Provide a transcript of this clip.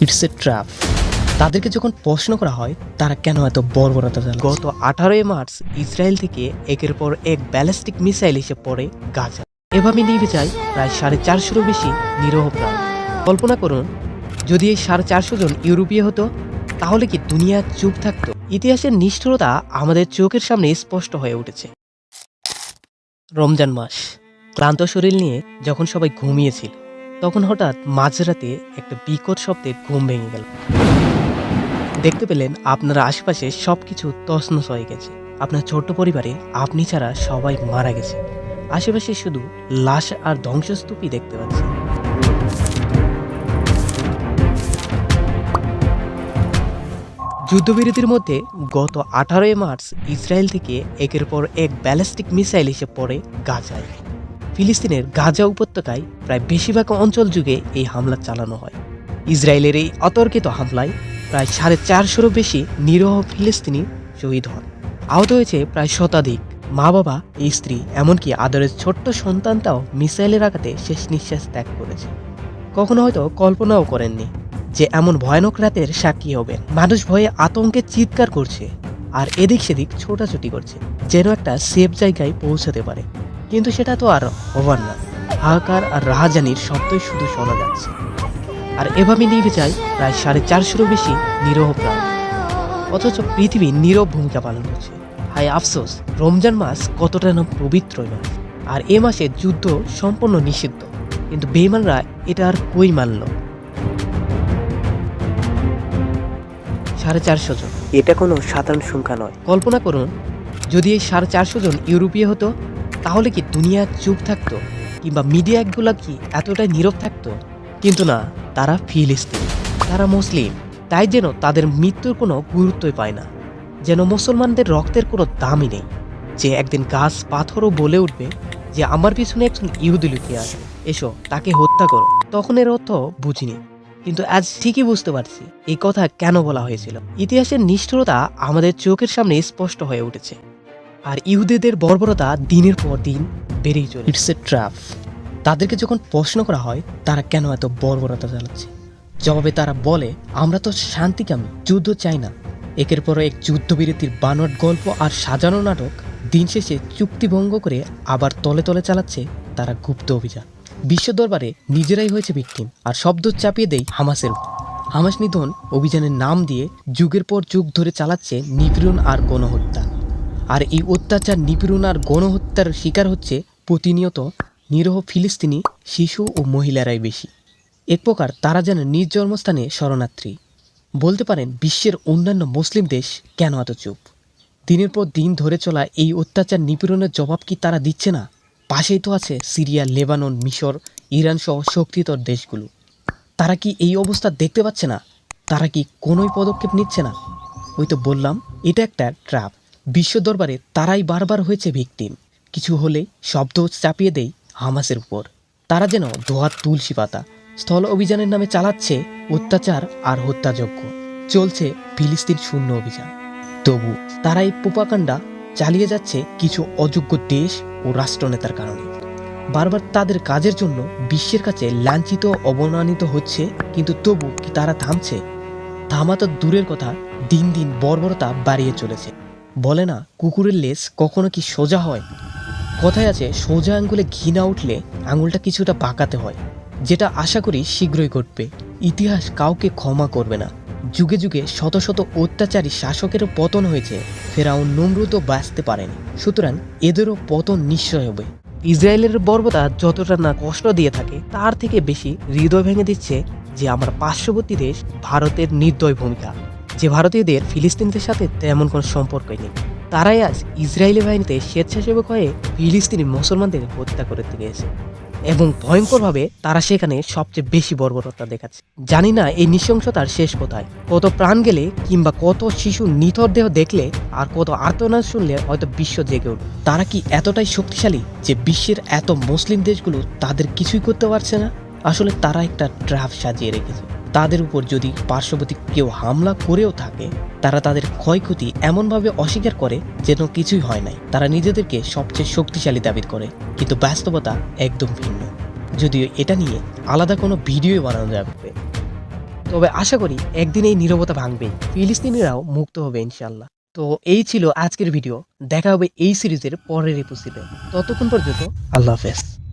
It's a trap. তাদেরকে যখন প্রশ্ন করা হয় তারা কেন এত বর্বরতা চালাচ্ছে, গত 18 মার্চ ইসরায়েল থেকে একের পর এক ব্যালিস্টিক মিসাইল এসে পড়ে গাজা। এভাবে নিভে যায় প্রায় 450-এরও বেশি নিরহ প্রাণ। কল্পনা করুন, যদি এই 450 জন ইউরোপীয় হতো, তাহলে কি দুনিয়া চুপ থাকতো? ইতিহাসের নিষ্ঠুরতা আমাদের চোখের সামনে স্পষ্ট হয়ে উঠেছে। রমজান মাস, ক্লান্ত শরীর নিয়ে যখন সবাই ঘুমিয়েছিল, তখন হঠাৎ মাঝরাতে একটা বিকট শব্দে ঘুম ভেঙে গেল। দেখতে পেলেন আপনার আশেপাশে সবকিছু তছনছ হয়ে গেছে। আপনার ছোট্ট পরিবারে আপনি ছাড়া সবাই মারা গেছে। আশেপাশে শুধু লাশ আর ধ্বংসস্তূপই দেখতে পাচ্ছি। যুদ্ধবিরতির মধ্যে গত 18 মার্চ ইসরায়েল থেকে একের পর এক ব্যালিস্টিক মিসাইল এসে পড়ে গাজায়। ফিলিস্তিনের গাজা উপত্যকায় প্রায় বেশিরভাগ অঞ্চল জুড়ে এই হামলা চালানো হয়। ইসরায়েলের এই অতর্কিত হামলায় প্রায় 450-এরও বেশি নিরহ ফিলিস্তিনি শহীদ হন। আহত হয়েছে প্রায় শতাধিক। মা বাবা, স্ত্রী, এমনকি আদরের ছোট্ট সন্তানটাও মিসাইলের আঘাতে শেষ নিঃশ্বাস ত্যাগ করেছে। কখনো হয়তো কল্পনাও করেননি যে এমন ভয়ানক রাতের সাক্ষী হবেন। মানুষ ভয়ে আতঙ্কে চিৎকার করছে আর এদিক সেদিক ছোটাছুটি করছে, যেন একটা সেফ জায়গায় পৌঁছাতে পারে। কিন্তু সেটা তো আর হবার না। হাহাকার আর রাহাজানির শব্দই শুধু শোনা যাচ্ছে। আর এভাবে নিভে যায় প্রায় 450-এরও বেশি নিরহ প্রাণ। অথচ পৃথিবী নীরব ভূমিকা পালন করছে। হায় আফসোস, রমজান মাস কতটা না পবিত্র মাস, আর এ মাসে যুদ্ধ সম্পূর্ণ নিষিদ্ধ। কিন্তু বেঈমানরা এটা আর কই মানল। 450 জন, এটা কোনো সাধারণ সংখ্যা নয়। কল্পনা করুন, যদি এই 450 জন ইউরোপীয় হতো, তাহলে কি দুনিয়া চুপ থাকতো? কিংবা মিডিয়াগুলো কি এতটাই নীরব থাকতো? কিন্তু না, তারা ফিলিস্তিনি, তারা মুসলিম, তাই যেন তাদের মৃত্যুর কোনো গুরুত্বই পায় না। যেন মুসলমানদের রক্তের কোনো দামই নেই। যে একদিন গাছ পাথরও বলে উঠবে যে আমার পিছনে একজন ইহুদি লুকিয়ে আছে, এসো তাকে হত্যা করো, তখন এর অর্থ বুঝিনি। কিন্তু আজ ঠিকই বুঝতে পারছি এই কথা কেন বলা হয়েছিল। ইতিহাসের নিষ্ঠুরতা আমাদের চোখের সামনে স্পষ্ট হয়ে উঠেছে, আর ইহুদিদের বর্বরতা দিনের পর দিন বেড়েই চলে। It's a trap. তাদেরকে যখন প্রশ্ন করা হয় তারা কেন এত বর্বরতা চালাচ্ছে, জবাবে তারা বলে, আমরা তো শান্তিকামী, যুদ্ধ চাই না। একের পর এক যুদ্ধবিরতির বানোয়াট গল্প আর সাজানো নাটক, দিন শেষে চুক্তিভঙ্গ করে আবার তলে তলে চালাচ্ছে তারা গুপ্ত অভিযান। বিশ্ব দরবারে নিজেরাই হয়েছে ভিকটিম, আর শব্দ চাপিয়ে দেয় হামাসের উপর। হামাস নিধন অভিযানের নাম দিয়ে যুগের পর যুগ ধরে চালাচ্ছে নিপীড়ন আর গণহত্যা। আর এই অত্যাচার, নিপীড়ন আর গণহত্যার শিকার হচ্ছে প্রতিনিয়ত নিরহ ফিলিস্তিনি শিশু ও মহিলারাই বেশি। এক প্রকার তারা যেন নিজ জন্মস্থানে শরণার্থী। বলতে পারেন, বিশ্বের অন্যান্য মুসলিম দেশ কেন এত চুপ? দিনের পর দিন ধরে চলা এই অত্যাচার, নিপীড়নের জবাব কি তারা দিচ্ছে না? পাশেই তো আছে সিরিয়া, লেবানন, মিশর, ইরান সহ শক্তিধর দেশগুলো। তারা কি এই অবস্থা দেখতে পাচ্ছে না? তারা কি কোনোই পদক্ষেপ নিচ্ছে না? ওই তো বললাম, এটা একটা ট্র্যাপ। বিশ্ব দরবারে তারাই বারবার হয়েছে ভিকটিম। কিছু হলেই শব্দ চাপিয়ে দেয় হামাসের উপর। তারা যেন দোহাত তুলসী পাতা। স্থল অভিযানের নামে চালাচ্ছে অত্যাচার আর হত্যাযজ্ঞ। চলছে ফিলিস্তিন শূন্য অভিযান। তবু তারা এই প্রোপাগান্ডা চালিয়ে যাচ্ছে কিছু অযোগ্য দেশ ও রাষ্ট্রনেতার কারণে। বারবার তাদের কাজের জন্য বিশ্বের কাছে লাঞ্ছিত, অবমানিত হচ্ছে। কিন্তু তবু কি তারা থামছে? থামা তো দূরের কথা, দিন দিন বর্বরতা বাড়িয়ে চলেছে। বলে না, কুকুরের লেজ কখনো কি সোজা হয়? কথায় আছে, সোজা আঙ্গুলে ঘি না উঠলে আঙুলটা কিছুটা বাঁকাতে হয়, যেটা আশা করি শীঘ্রই ঘটবে। ইতিহাস কাউকে ক্ষমা করবে না। যুগে যুগে শত শত অত্যাচারী শাসকেরও পতন হয়েছে, ফেরাউন, নমরুদও বাঁচতে পারেনি। সুতরাং এদেরও পতন নিশ্চয় হবে। ইসরায়েলের বর্বরতা যতটা না কষ্ট দিয়ে থাকে, তার থেকে বেশি হৃদয় ভেঙে দিচ্ছে যে আমার পার্শ্ববর্তী দেশ ভারতের নির্দয় ভূমিকা। যে ভারতীয়দের ফিলিস্তিনিদের সাথে তেমন কোনো সম্পর্কই নেই, তারাই আজ ইসরায়েলি বাহিনীতে স্বেচ্ছাসেবক হয়ে ফিলিস্তিনি মুসলমানদের হত্যা করতে গিয়েছে। এবং ভয়ঙ্করভাবে তারা সেখানে সবচেয়ে বেশি বর্বরতা দেখাচ্ছে। জানি না এই নৃশংসতার শেষ কোথায়। কত প্রাণ গেলে কিংবা কত শিশু নিথর দেহ দেখলে আর কত আর্তনাদ শুনলে হয়তো বিশ্ব জেগে উঠবে। তারা কি এতটাই শক্তিশালী যে বিশ্বের এত মুসলিম দেশগুলো তাদের কিছুই করতে পারছে না? আসলে তারা একটা ট্র্যাপ সাজিয়ে রেখেছে। তাদের উপর যদি পার্শ্ববর্তী কেউ হামলা করেও থাকে, তারা তাদের ক্ষয়ক্ষতি এমনভাবে অস্বীকার করে যেন কিছুই হয় নাই। তারা নিজেদেরকে সবচেয়ে শক্তিশালী দাবি করে, কিন্তু বাস্তবতা একদম ভিন্ন। যদিও এটা নিয়ে আলাদা কোনো ভিডিও বানানো যাবে। তবে আশা করি একদিন এই নীরবতা ভাঙবে, ফিলিস্তিনিরাও মুক্ত হবে ইনশাল্লাহ। তো এই ছিল আজকের ভিডিও। দেখা হবে এই সিরিজের পরের এপিসোডে। ততক্ষণ পর্যন্ত আল্লাহ হাফেজ।